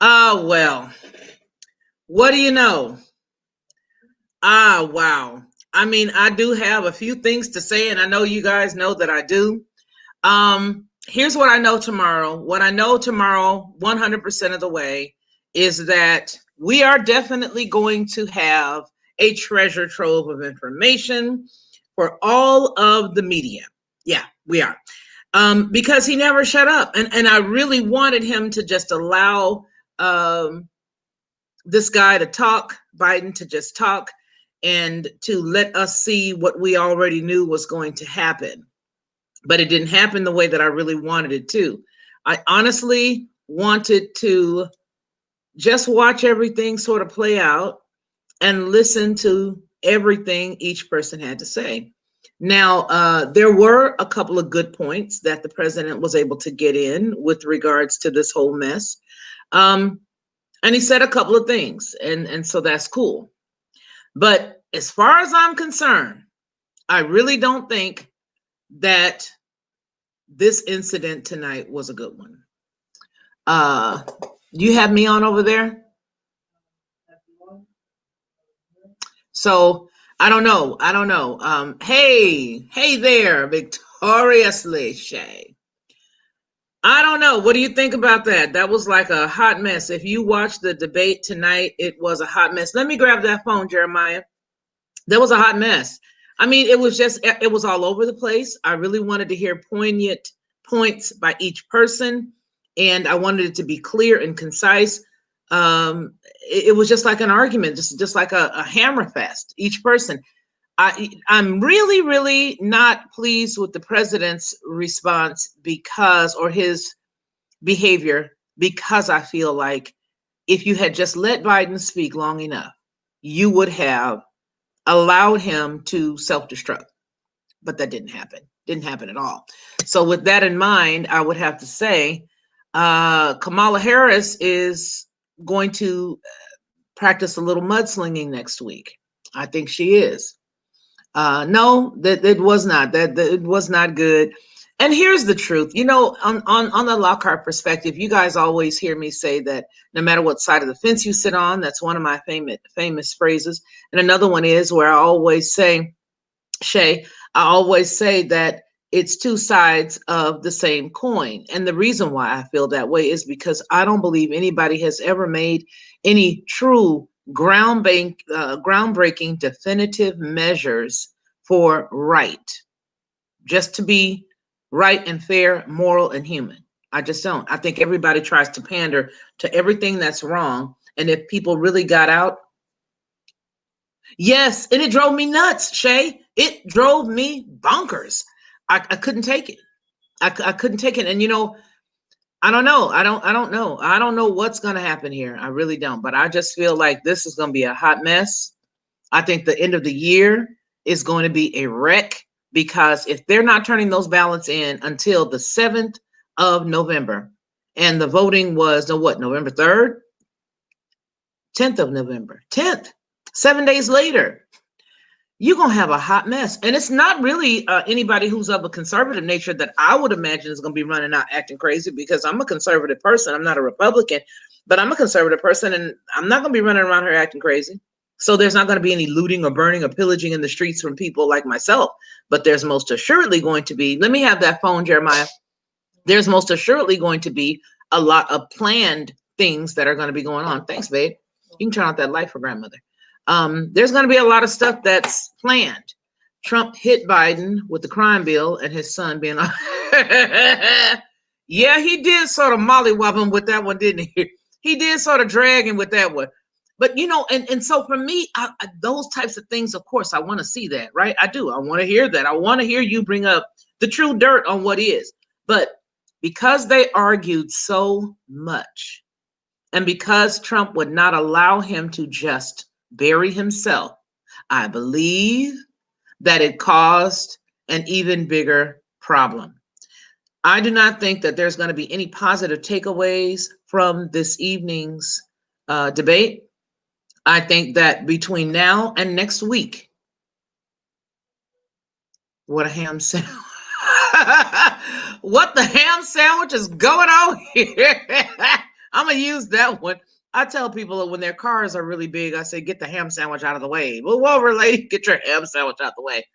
Well, what do you know? Wow. I mean, I do have a few things to say, and I know you guys know that I do. Here's what I know tomorrow. What I know tomorrow, 100% of the way, is that we are definitely going to have a treasure trove of information for all of the media. Yeah, we are. Because he never shut up. And I really wanted him to just allow um, this guy to talk, Biden to just talk, and to let us see what we already knew was going to happen. But it didn't happen the way that I really wanted it to. I honestly wanted to just watch everything sort of play out and listen to everything each person had to say. Now, there were a couple of good points that the president was able to get in with regards to this whole mess. Um, and he said a couple of things, and so that's cool. But as far as I'm concerned, I really don't think that this incident tonight was a good one. Uh, you have me on over there? So I don't know. I don't know. Hey there, victoriously, Shay. I don't know. What do you think about that? That was like a hot mess. If you watched the debate tonight, it was a hot mess. Let me grab that phone, Jeremiah. That was a hot mess. I mean, it was all over the place. I really wanted to hear poignant points by each person, and I wanted it to be clear and concise. It was just like an argument, just like a hammer fest. Each person. I'm really, really not pleased with the president's response or his behavior, because I feel like if you had just let Biden speak long enough, you would have allowed him to self-destruct. But that didn't happen. Didn't happen at all. So with that in mind, I would have to say Kamala Harris is going to practice a little mudslinging next week. I think she is. No, that it was not. That it was not good. And here's the truth. You know, on the Lockhart perspective, you guys always hear me say that no matter what side of the fence you sit on, that's one of my famous phrases. And another one is where I always say, Shay, I always say that it's two sides of the same coin. And the reason why I feel that way is because I don't believe anybody has ever made any true groundbreaking definitive measures for right, just to be right and fair, moral and human. I just don't. I think everybody tries to pander to everything that's wrong. And if people really got out, yes, and it drove me nuts, Shay. It drove me bonkers. I couldn't take it. I couldn't take it. And you know, I don't know. I don't know. I don't know what's going to happen here. I really don't. But I just feel like this is going to be a hot mess. I think the end of the year is going to be a wreck, because if they're not turning those ballots in until the 7th of November, and the voting was November 3rd, 10th of November, 10th, 7 days later, you're going to have a hot mess. And it's not really anybody who's of a conservative nature that I would imagine is going to be running out acting crazy, because I'm a conservative person. I'm not a Republican, but I'm a conservative person, and I'm not going to be running around here acting crazy. So there's not going to be any looting or burning or pillaging in the streets from people like myself. But there's most assuredly going to be, let me have that phone, Jeremiah. There's most assuredly going to be a lot of planned things that are going to be going on. Thanks, babe. You can turn off that light for grandmother. There's going to be a lot of stuff that's planned. Trump hit Biden with the crime bill, and his son being yeah, he did sort of mollywop him with that one, didn't he? He did sort of drag him with that one. But you know, and so for me, those types of things, of course, I want to see that, right? I do. I want to hear that. I want to hear you bring up the true dirt on what is. But because they argued so much, and because Trump would not allow him to just bury himself, I believe that it caused an even bigger problem. I do not think that there's going to be any positive takeaways from this evening's debate. I think that between now and next week, what a ham sandwich. What the ham sandwich is going on here? I'm gonna use that one. I tell people that when their cars are really big, I say, get the ham sandwich out of the way. Well, whoa, lady, get your ham sandwich out of the way.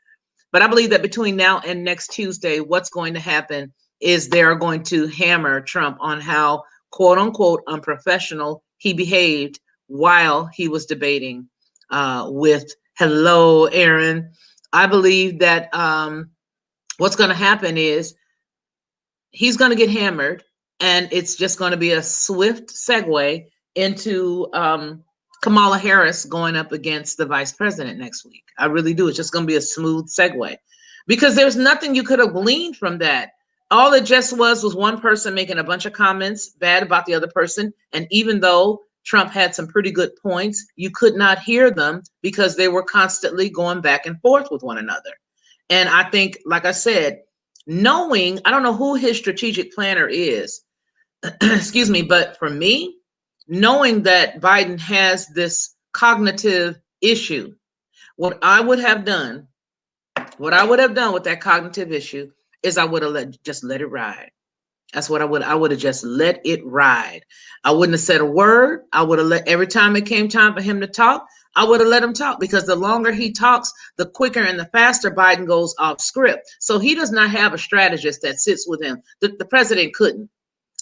But I believe that between now and next Tuesday, what's going to happen is they're going to hammer Trump on how, quote unquote, unprofessional he behaved while he was debating with hello, Aaron. I believe that what's going to happen is he's going to get hammered, and it's just going to be a swift segue into Kamala Harris going up against the vice president next week. I really do. It's just going to be a smooth segue because there's nothing you could have gleaned from that. All it just was one person making a bunch of comments bad about the other person. And even though Trump had some pretty good points, you could not hear them because they were constantly going back and forth with one another. And I think, like I said, knowing, I don't know who his strategic planner is, excuse me, but for me, knowing that Biden has this cognitive issue, what I would have done with that cognitive issue is I would have just let it ride. That's what I would have just let it ride. I wouldn't have said a word. I would have let, every time it came time for him to talk, I would have let him talk, because the longer he talks, the quicker and the faster Biden goes off script. So he does not have a strategist that sits with him. The president couldn't.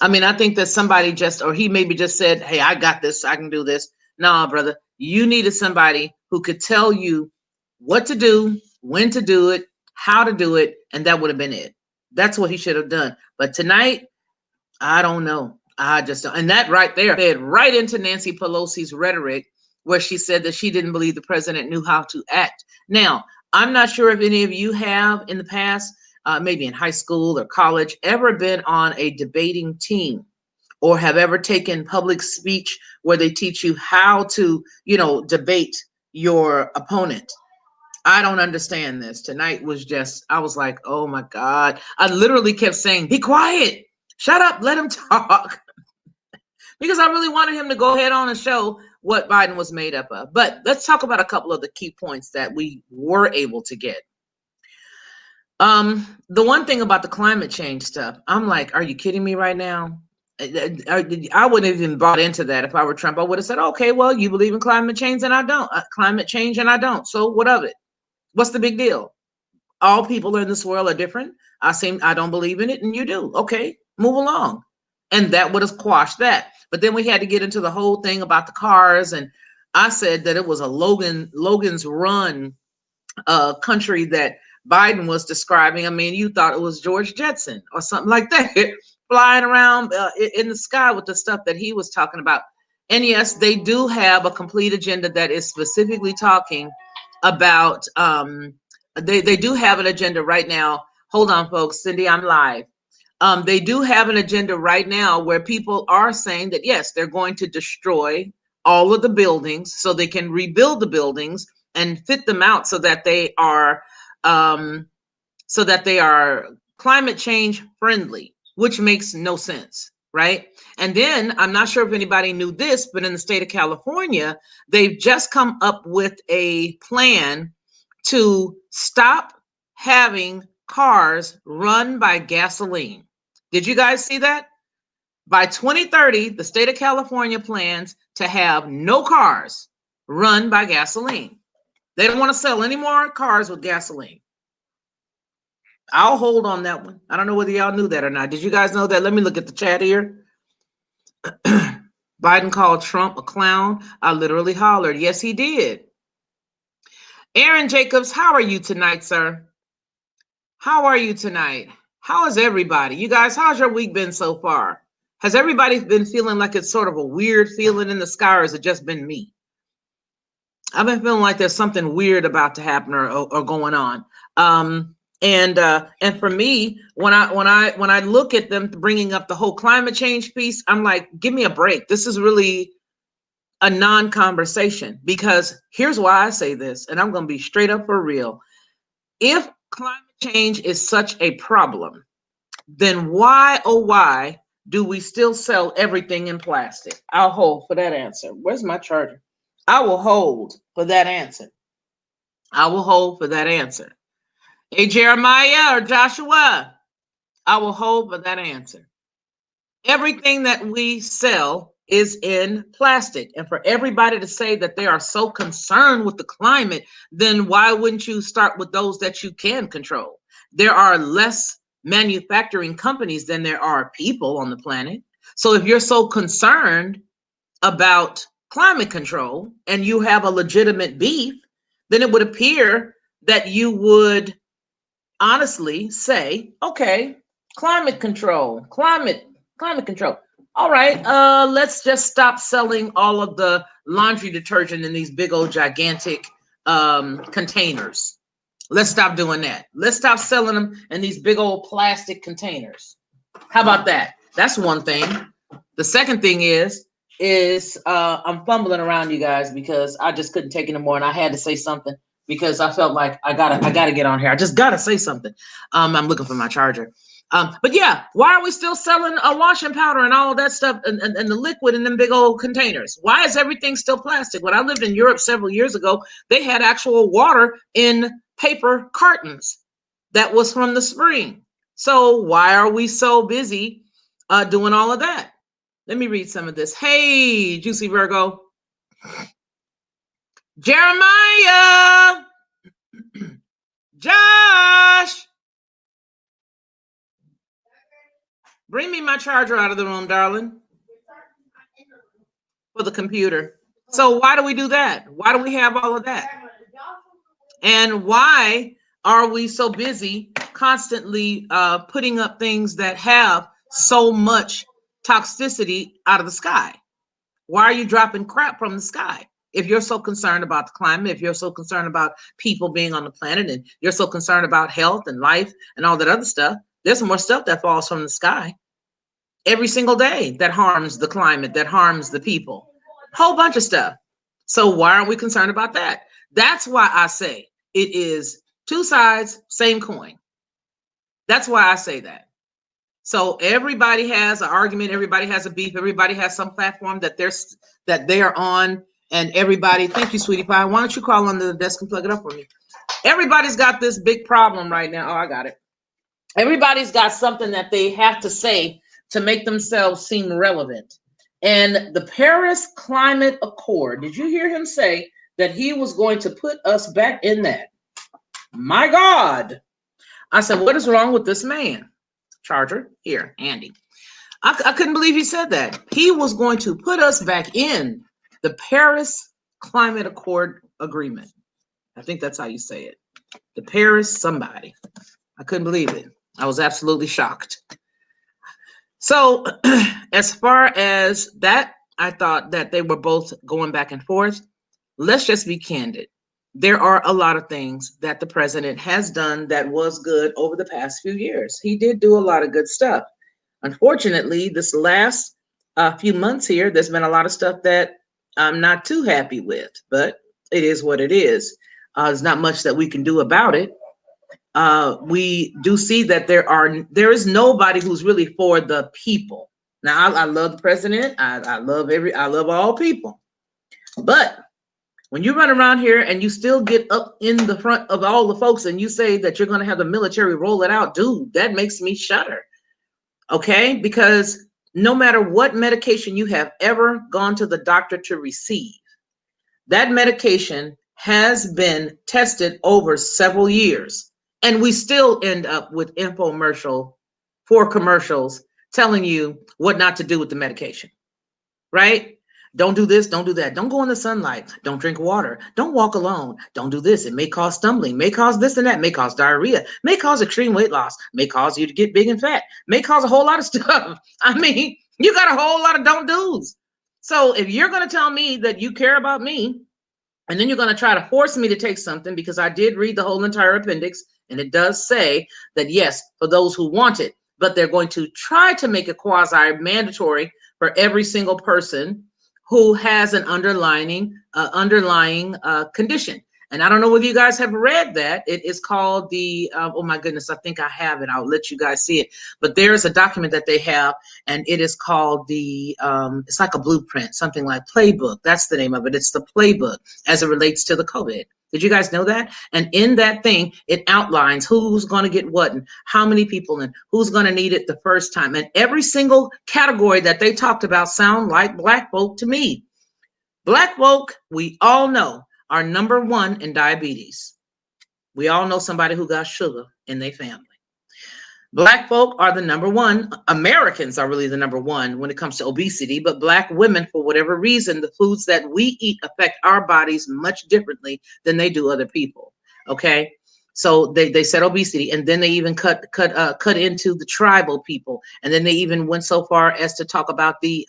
I mean, I think that somebody just, or he maybe just said, hey, I got this, I can do this. Nah, brother, you needed somebody who could tell you what to do, when to do it, how to do it, and that would have been it. That's what he should have done. But tonight, I don't know. I just don't. And that right there fed right into Nancy Pelosi's rhetoric, where she said that she didn't believe the president knew how to act. Now, I'm not sure if any of you have in the past, maybe in high school or college, ever been on a debating team, or have ever taken public speech where they teach you how to, debate your opponent. I don't understand this. Tonight was just, I was like, oh my God. I literally kept saying, be quiet, shut up, let him talk. Because I really wanted him to go ahead on and show what Biden was made up of. But let's talk about a couple of the key points that we were able to get. The one thing about the climate change stuff, I'm like, are you kidding me right now? I wouldn't have even bought into that if I were Trump. I would have said, okay, well, you believe in climate change and I don't. So what of it? What's the big deal? All people in this world are different. I don't believe in it, and you do. Okay, move along. And that would have quashed that. But then we had to get into the whole thing about the cars, and I said that it was a Logan's Run country that Biden was describing. I mean, you thought it was George Jetson or something like that, flying around in the sky with the stuff that he was talking about. And yes, they do have a complete agenda that is specifically talking about, they do have an agenda right now. Hold on, folks. Cindy, I'm live. They do have an agenda right now where people are saying that, yes, they're going to destroy all of the buildings so they can rebuild the buildings and fit them out so that they are climate change friendly, which makes no sense, right? And then I'm not sure if anybody knew this, but in the state of California, they've just come up with a plan to stop having cars run by gasoline. Did you guys see that? By 2030, the state of California plans to have no cars run by gasoline. They don't want to sell any more cars with gasoline. I'll hold on that one. I don't know whether y'all knew that or not. Did you guys know that? Let me look at the chat here. Biden called Trump a clown. I literally hollered. Yes, he did. Aaron Jacobs, how are you tonight, sir? How are you tonight? How is everybody? You guys, how's your week been so far? Has everybody been feeling like it's sort of a weird feeling in the sky, or has it just been me? I've been feeling like there's something weird about to happen or going on. And for me, when I look at them bringing up the whole climate change piece, I'm like, give me a break. This is really a non-conversation, because here's why I say this, and I'm going to be straight up for real. If climate change is such a problem, then why, oh why, do we still sell everything in plastic? I'll hold for that answer. Where's my charger? I will hold for that answer. I will hold for that answer. Hey, Jeremiah or Joshua, I will hold for that answer. Everything that we sell is in plastic. And for everybody to say that they are so concerned with the climate, then why wouldn't you start with those that you can control? There are less manufacturing companies than there are people on the planet. So if you're so concerned about climate control and you have a legitimate beef, then it would appear that you would honestly say, okay, climate control. All right, let's just stop selling all of the laundry detergent in these big old gigantic containers. Let's stop doing that. Let's stop selling them in these big old plastic containers. How about that? That's one thing. The second thing is I'm fumbling around, you guys, because I just couldn't take it anymore, and I had to say something because I felt like I gotta get on here. I just gotta say something. I'm looking for my charger. But yeah, why are we still selling a washing powder and all of that stuff and the liquid in them big old containers? Why is everything still plastic? When I lived in Europe several years ago, they had actual water in paper cartons that was from the spring. So why are we so busy doing all of that? Let me read some of this. Hey, Juicy Virgo. Jeremiah. Josh. Bring me my charger out of the room, darling. For the computer. So why do we do that? Why do we have all of that? And why are we so busy constantly putting up things that have so much toxicity out of the sky? Why are you dropping crap from the sky? If you're so concerned about the climate, if you're so concerned about people being on the planet, and you're so concerned about health and life and all that other stuff, there's more stuff that falls from the sky every single day that harms the climate, that harms the people. Whole bunch of stuff. So why aren't we concerned about that? That's why I say it is two sides, same coin. That's why I say that. So everybody has an argument, everybody has a beef, everybody has some platform that they're on, and everybody, thank you, sweetie pie. Why don't you crawl under the desk and plug it up for me? Everybody's got this big problem right now. Oh, I got it. Everybody's got something that they have to say to make themselves seem relevant. And the Paris Climate Accord, did you hear him say that he was going to put us back in that? My God. I said, what is wrong with this man? Charger, here, Andy. I couldn't believe he said that. He was going to put us back in the Paris Climate Accord agreement. I think that's how you say it. The Paris somebody. I couldn't believe it. I was absolutely shocked. So as far as that, I thought that they were both going back and forth. Let's just be candid. There are a lot of things that the president has done that was good over the past few years. He did do a lot of good stuff. Unfortunately, this last few months here, there's been a lot of stuff that I'm not too happy with, but it is what it is. There's not much that we can do about it. We do see that there is nobody who's really for the people. Now, I love the president. I love all people, but when you run around here and you still get up in the front of all the folks and you say that you're going to have the military roll it out, dude, that makes me shudder. Okay? Because no matter what medication you have ever gone to the doctor to receive, that medication has been tested over several years. And we still end up with infomercials telling you what not to do with the medication, right? Don't do this, don't do that. Don't go in the sunlight. Don't drink water. Don't walk alone. Don't do this. It may cause stumbling, may cause this and that, may cause diarrhea, may cause extreme weight loss, may cause you to get big and fat, may cause a whole lot of stuff. I mean, you got a whole lot of don't do's. So if you're going to tell me that you care about me, and then you're going to try to force me to take something, because I did read the whole entire appendix, and it does say that, yes, for those who want it, but they're going to try to make it quasi-mandatory for every single person who has an underlying condition. And I don't know whether you guys have read that. It is called the, oh my goodness, I think I have it. I'll let you guys see it. But there's a document that they have, and it is called the, it's like a blueprint, something like playbook. That's the name of it. It's the playbook as it relates to the COVID. Did you guys know that? And in that thing, it outlines who's going to get what and how many people and who's going to need it the first time. And every single category that they talked about sound like black folk to me. Black folk, we all know, are number one in diabetes. We all know somebody who got sugar in their family. Black folk are the number one. Americans are really the number one when it comes to obesity, but Black women, for whatever reason, the foods that we eat affect our bodies much differently than they do other people. Okay. So they said obesity, and then they even cut into the tribal people, and then they even went so far as to talk about the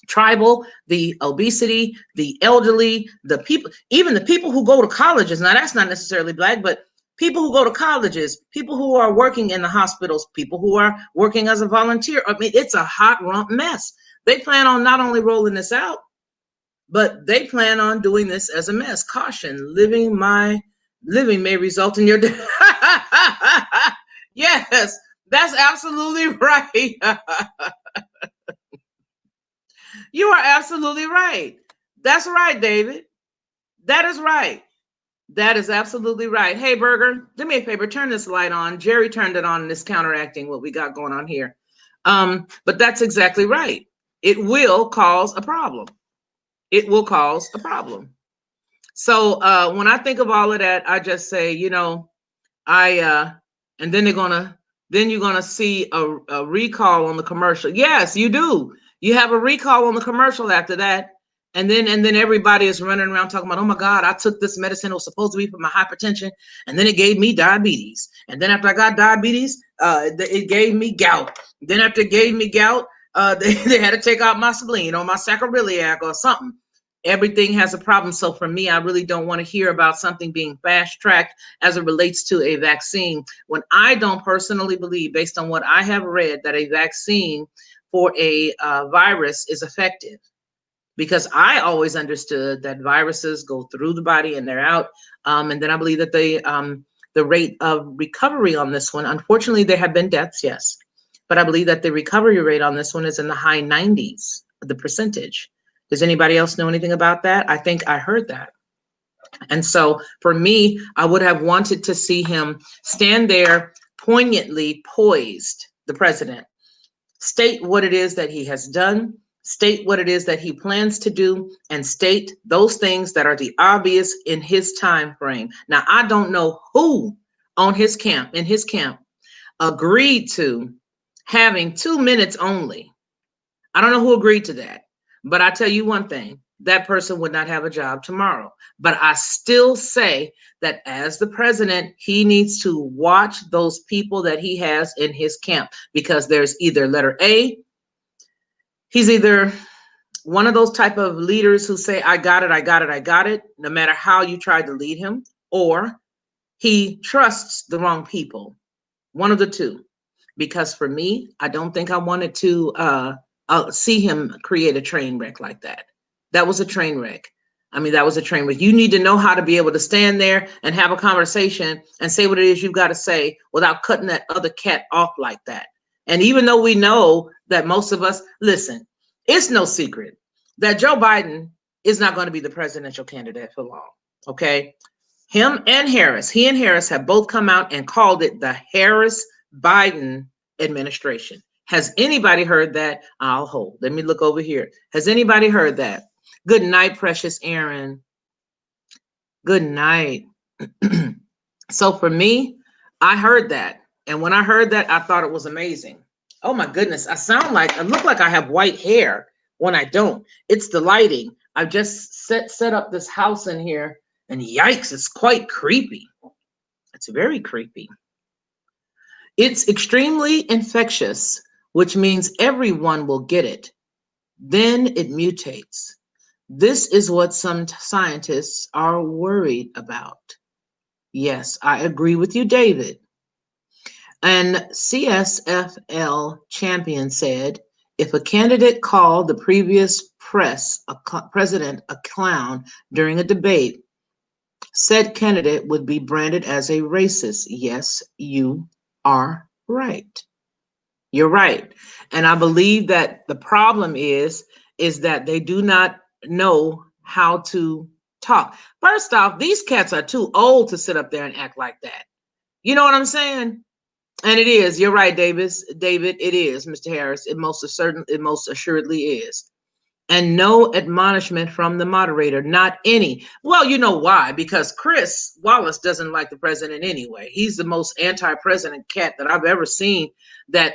tribal, the obesity, the elderly, the people, even the people who go to colleges. Now, that's not necessarily Black, but people who go to colleges, people who are working in the hospitals, people who are working as a volunteer. I mean, it's a hot rump mess. They plan on not only rolling this out, but they plan on doing this as a mess. Caution, living may result in your death. Yes, that's absolutely right. You are absolutely right. That's right, David. That is right. That is absolutely right. Hey, Burger, do me a favor, turn this light on. Jerry turned it on and it's counteracting what we got going on here. But that's exactly right. It will cause a problem. It will cause a problem. So when I think of all of that, I just say, and then you're gonna see a recall on the commercial. Yes, you do. You have a recall on the commercial after that. And then everybody is running around talking about, oh my God, I took this medicine. It was supposed to be for my hypertension, and then it gave me diabetes. And then after I got diabetes, it gave me gout. Then after it gave me gout, they had to take out my spleen or my sacroiliac or something. Everything has a problem. So for me, I really don't want to hear about something being fast tracked as it relates to a vaccine, when I don't personally believe, based on what I have read, that a vaccine for a virus is effective. Because I always understood that viruses go through the body and they're out. And then I believe that the rate of recovery on this one, unfortunately, there have been deaths, yes. But I believe that the recovery rate on this one is in the high 90s, the percentage. Does anybody else know anything about that? I think I heard that. And so for me, I would have wanted to see him stand there poignantly poised, the president, state what it is that he has done, state what it is that he plans to do, and state those things that are the obvious in his time frame. Now, I don't know who in his camp agreed to having 2 minutes only. I don't know who agreed to that, but I tell you one thing, that person would not have a job tomorrow. But I still say that as the president, he needs to watch those people that he has in his camp, because there's either letter A, he's either one of those type of leaders who say, I got it, no matter how you try to lead him, or he trusts the wrong people. One of the two. Because for me, I don't think I wanted to see him create a train wreck like that. That was a train wreck. I mean, that was a train wreck. You need to know how to be able to stand there and have a conversation and say what it is you've got to say without cutting that other cat off like that. And even though we know that most of us, listen, it's no secret that Joe Biden is not going to be the presidential candidate for long. Okay. He and Harris have both come out and called it the Harris-Biden administration. Has anybody heard that? I'll hold. Let me look over here. Has anybody heard that? Good night, precious Aaron. Good night. So for me, I heard that. And when I heard that, I thought it was amazing. Oh my goodness. I look like I have white hair when I don't. It's the lighting. I've just set up this house in here, and yikes, it's quite creepy. It's very creepy. It's extremely infectious, which means everyone will get it. Then it mutates. This is what some scientists are worried about. Yes, I agree with you, David. And CSFL champion said, if a candidate called the previous president a clown during a debate, said candidate would be branded as a racist. Yes, you are right. You're right. And I believe that the problem is that they do not know how to talk. First off, these cats are too old to sit up there and act like that. You know what I'm saying? And it is. You're right, Davis. David, it is, Mr. Harris. It most assuredly is. And no admonishment from the moderator, not any. Well, you know why? Because Chris Wallace doesn't like the president anyway. He's the most anti-president cat that I've ever seen that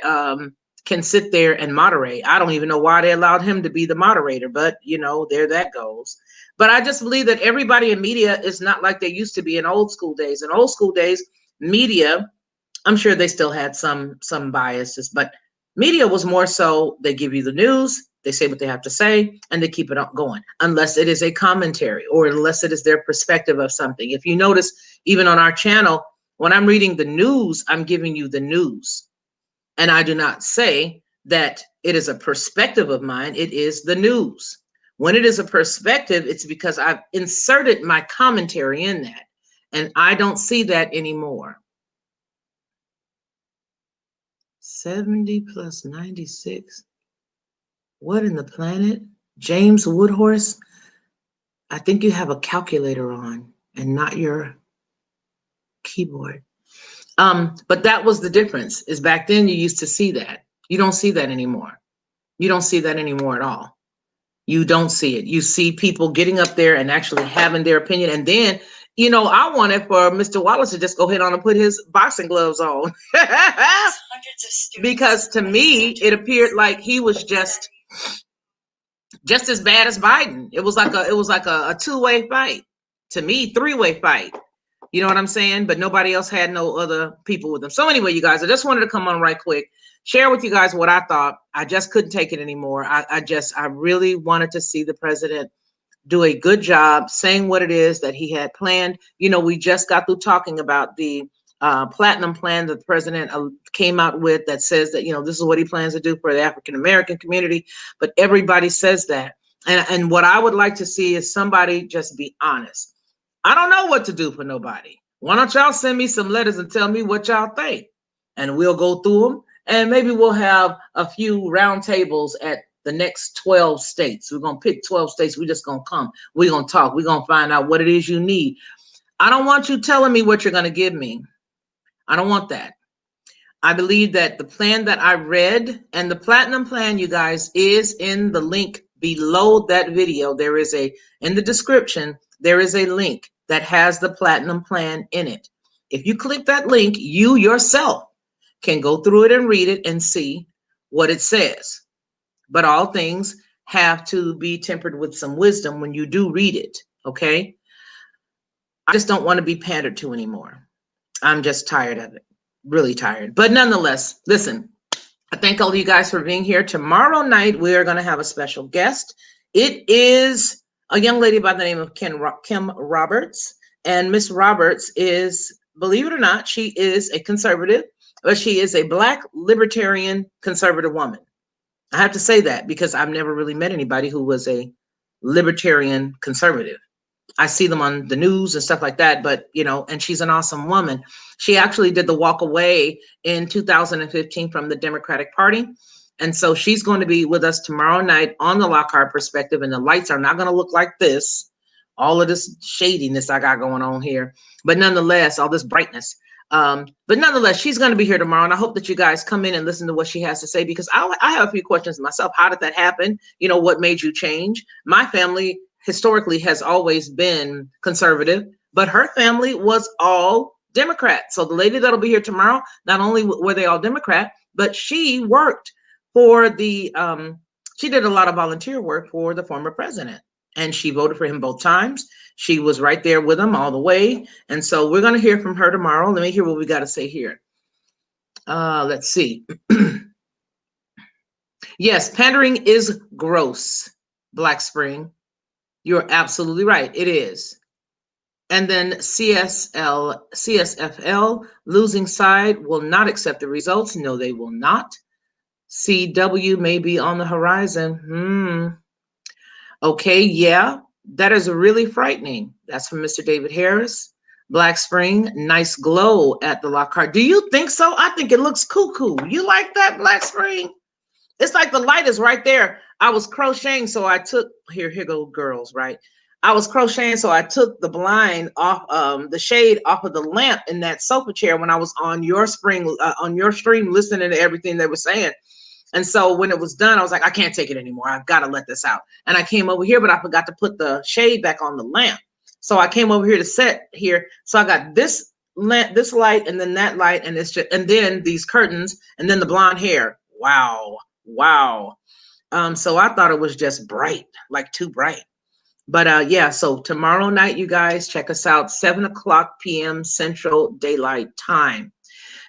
can sit there and moderate. I don't even know why they allowed him to be the moderator, but you know, there that goes. But I just believe that everybody in media is not like they used to be in old school days. In old school days, media, I'm sure they still had some biases, but media was more so they give you the news, they say what they have to say, and they keep it on going, unless it is a commentary or unless it is their perspective of something. If you notice, even on our channel, when I'm reading the news, I'm giving you the news. And I do not say that it is a perspective of mine, it is the news. When it is a perspective, it's because I've inserted my commentary in that. And I don't see that anymore. 70 plus 96. What in the planet? James Woodhorse, I think you have a calculator on and not your keyboard. But that was the difference, is back then you used to see that. You don't see that anymore. You don't see that anymore at all. You don't see it. You see people getting up there and actually having their opinion. And then, you know, I wanted for Mr. Wallace to just go ahead on and put his boxing gloves on. Because to me, it appeared like he was just as bad as Biden. It was like a two-way fight. To me, three-way fight. You know what I'm saying? But nobody else had no other people with them. So anyway, you guys, I just wanted to come on right quick, share with you guys what I thought. I just couldn't take it anymore. I really wanted to see the president do a good job saying what it is that he had planned. You know, we just got through talking about the platinum plan that the president came out with that says that, you know, this is what he plans to do for the African-American community. But everybody says that. And what I would like to see is somebody just be honest. I don't know what to do for nobody. Why don't y'all send me some letters and tell me what y'all think? And we'll go through them. And maybe we'll have a few round tables at the next 12 states. We're going to pick 12 states. We're just going to come. We're going to talk. We're going to find out what it is you need. I don't want you telling me what you're going to give me. I don't want that. I believe that the plan that I read and the platinum plan, you guys, is in the link below that video. There is in the description, there is a link that has the platinum plan in it. If you click that link, you yourself can go through it and read it and see what it says. But all things have to be tempered with some wisdom when you do read it, okay? I just don't want to be pandered to anymore. I'm just tired of it, really tired. But nonetheless, listen, I thank all of you guys for being here. Tomorrow night, we are going to have a special guest. It is a young lady by the name of Kim Roberts. And Miss Roberts is, believe it or not, she is a conservative, but she is a Black libertarian conservative woman. I have to say that because I've never really met anybody who was a libertarian conservative. I see them on the news and stuff like that, but, you know, and she's an awesome woman. She actually did the walk away in 2015 from the Democratic Party. And so she's going to be with us tomorrow night on the Lockhart Perspective, and the lights are not going to look like this, all of this shadiness I got going on here, but nonetheless, all this brightness. But nonetheless, she's going to be here tomorrow, and I hope that you guys come in and listen to what she has to say, because I have a few questions myself. How did that happen? You know, what made you change? My family historically has always been conservative, but her family was all Democrat. So the lady that'll be here tomorrow, not only were they all Democrat, but she worked for the, she did a lot of volunteer work for the former president, and she voted for him both times. She was right there with him all the way. And so we're going to hear from her tomorrow. Let me hear what we got to say here. Let's see. Yes, pandering is gross, Black Spring. You're absolutely right. It is. And then CSFL, losing side will not accept the results. No, they will not. CW may be on the horizon. Okay, yeah, that is really frightening. That's from Mr. David Harris. Black Spring, nice glow at the Lockhart. Do you think so? I think it looks cuckoo. You like that, Black Spring? It's like the light is right there. I was crocheting, so I took, here go girls, right? I was crocheting, so I took the blind off, the shade off of the lamp in that sofa chair when I was on your on your stream, listening to everything they were saying. And so when it was done, I was like, I can't take it anymore. I've got to let this out. And I came over here, but I forgot to put the shade back on the lamp. So I came over here to set here. So I got this lamp, this light, and then that light, and it's just, and then these curtains, and then the blonde hair. Wow, wow. So I thought it was just bright, like too bright. But yeah, so tomorrow night, you guys, check us out, 7 o'clock p.m. Central Daylight Time.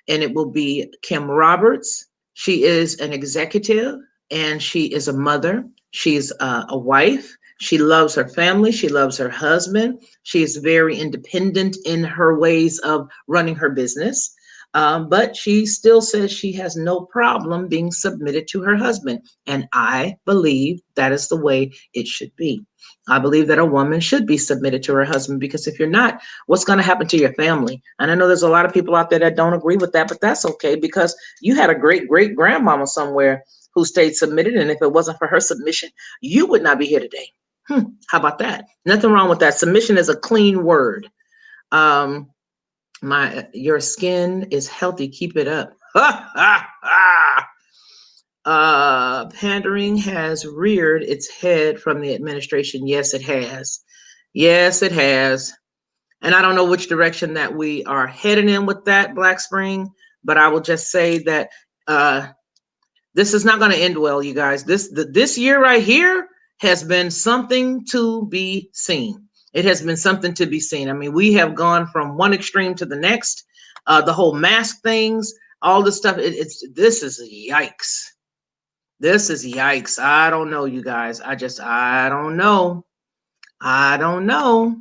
And it will be Kim Roberts. She is an executive and she is a mother. She's a wife. She loves her family. She loves her husband. She is very independent in her ways of running her business. But she still says she has no problem being submitted to her husband. And I believe that is the way it should be. I believe that a woman should be submitted to her husband, because if you're not, what's going to happen to your family? And I know there's a lot of people out there that don't agree with that, but that's okay, because you had a great great grandmama somewhere who stayed submitted. And if it wasn't for her submission, you would not be here today. How about that? Nothing wrong with that. Submission is a clean word. Your skin is healthy. Keep it up. Pandering has reared its head from the administration. Yes, it has. Yes, it has. And I don't know which direction that we are heading in with that, Black Spring, but I will just say that this is not going to end well, you guys. This year right here has been something to be seen. It has been something to be seen. I mean, we have gone from one extreme to the next. The whole mask things, all this stuff. This is yikes. This is yikes. I don't know, you guys. I don't know. I don't know.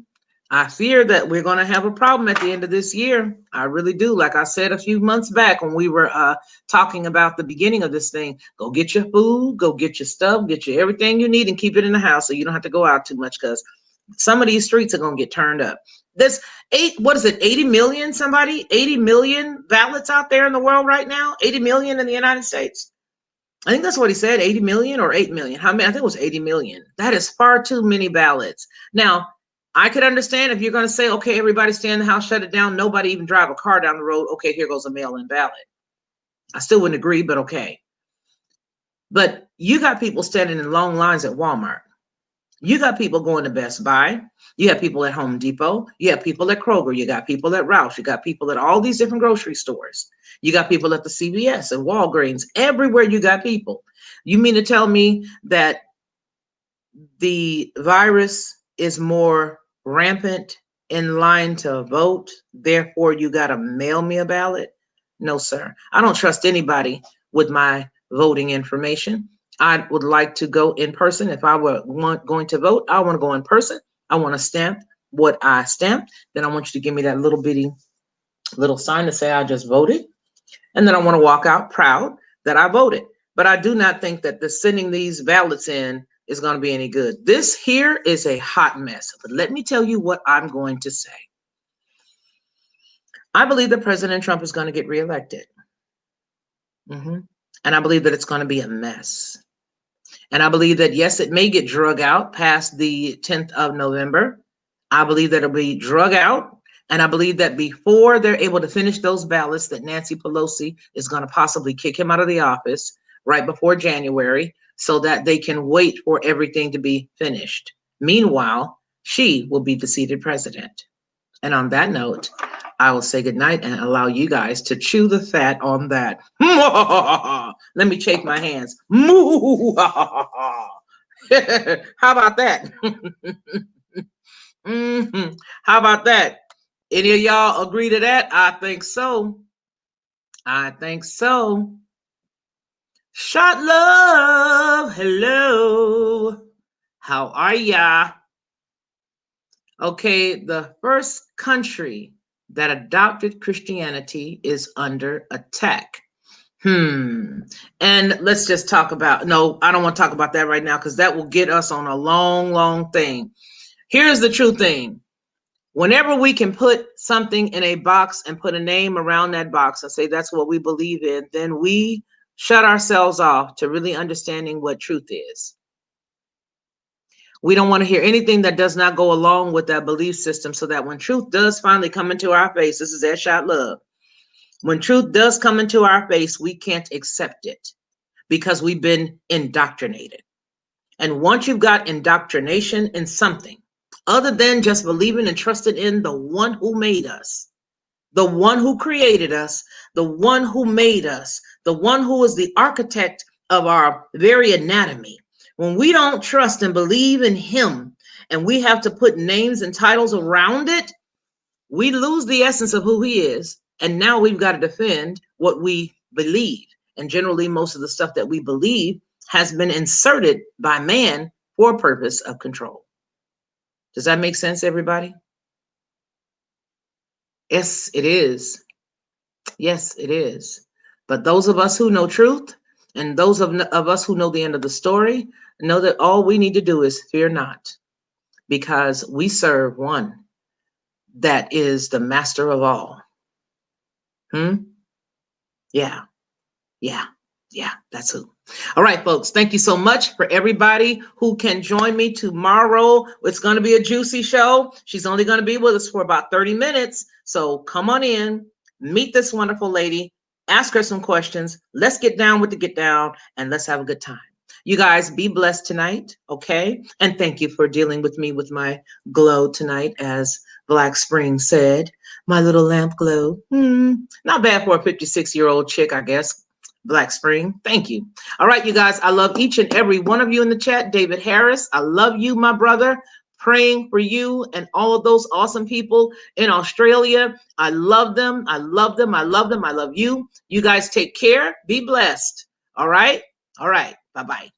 I fear that we're going to have a problem at the end of this year. I really do. Like I said a few months back when we were talking about the beginning of this thing, go get your food, go get your stuff, get your everything you need and keep it in the house so you don't have to go out too much, because some of these streets are going to get turned up. There's 80 million, 80 million ballots out there in the world right now, 80 million in the United States. I think that's what he said, 80 million or 8 million. How many? I think it was 80 million. That is far too many ballots. Now, I could understand if you're going to say, okay, everybody stay in the house, shut it down, nobody even drive a car down the road. Okay, here goes a mail-in ballot. I still wouldn't agree, but okay. But you got people standing in long lines at Walmart. You got people going to Best Buy. You have people at Home Depot. You have people at Kroger. You got people at Roush. You got people at all these different grocery stores. You got people at the CVS and Walgreens. Everywhere you got people. You mean to tell me that the virus is more rampant in line to vote, therefore you got to mail me a ballot? No, sir. I don't trust anybody with my voting information. I would like to go in person. If I were going to vote, I want to go in person. I want to stamp what I stamped. Then I want you to give me that little bitty little sign to say I just voted. And then I want to walk out proud that I voted. But I do not think that the sending these ballots in is going to be any good. This here is a hot mess. But let me tell you what I'm going to say. I believe that President Trump is going to get reelected. And I believe that it's going to be a mess. And I believe that, yes, it may get drug out past the 10th of November. I believe that it'll be drug out. And I believe that before they're able to finish those ballots, that Nancy Pelosi is going to possibly kick him out of the office right before January so that they can wait for everything to be finished. Meanwhile, she will be the seated president. And on that note, I will say goodnight and allow you guys to chew the fat on that. Let me shake my hands. How about that? How about that? Any of y'all agree to that? I think so. I think so. Shot love. Hello. How are ya? Okay, the first country that adopted Christianity is under attack. And let's just talk about, no, I don't want to talk about that right now because that will get us on a long, long thing. Here's the true thing. Whenever we can put something in a box and put a name around that box and say that's what we believe in, then we shut ourselves off to really understanding what truth is. We don't want to hear anything that does not go along with that belief system, so that when truth does finally come into our face, this is Headshot Love. When truth does come into our face, we can't accept it because we've been indoctrinated. And once you've got indoctrination in something, other than just believing and trusting in the one who made us, the one who created us, the one who made us, the one who is the architect of our very anatomy, when we don't trust and believe in him and we have to put names and titles around it, we lose the essence of who he is. And now we've got to defend what we believe. And generally, most of the stuff that we believe has been inserted by man for a purpose of control. Does that make sense, everybody? Yes, it is. Yes, it is. But those of us who know truth and those of us who know the end of the story know that all we need to do is fear not, because we serve one that is the master of all. Yeah. Yeah, that's who. All right, folks, thank you so much for everybody who can join me tomorrow. It's going to be a juicy show. She's only going to be with us for about 30 minutes. So come on in, meet this wonderful lady, ask her some questions. Let's get down with the get down and let's have a good time. You guys be blessed tonight, okay? And thank you for dealing with me with my glow tonight, as Black Spring said. My little lamp glow. Not bad for a 56-year-old chick, I guess. Black Spring. Thank you. All right, you guys. I love each and every one of you in the chat. David Harris, I love you, my brother. Praying for you and all of those awesome people in Australia. I love them. I love them. I love them. I love you. You guys take care. Be blessed. All right. All right. Bye-bye.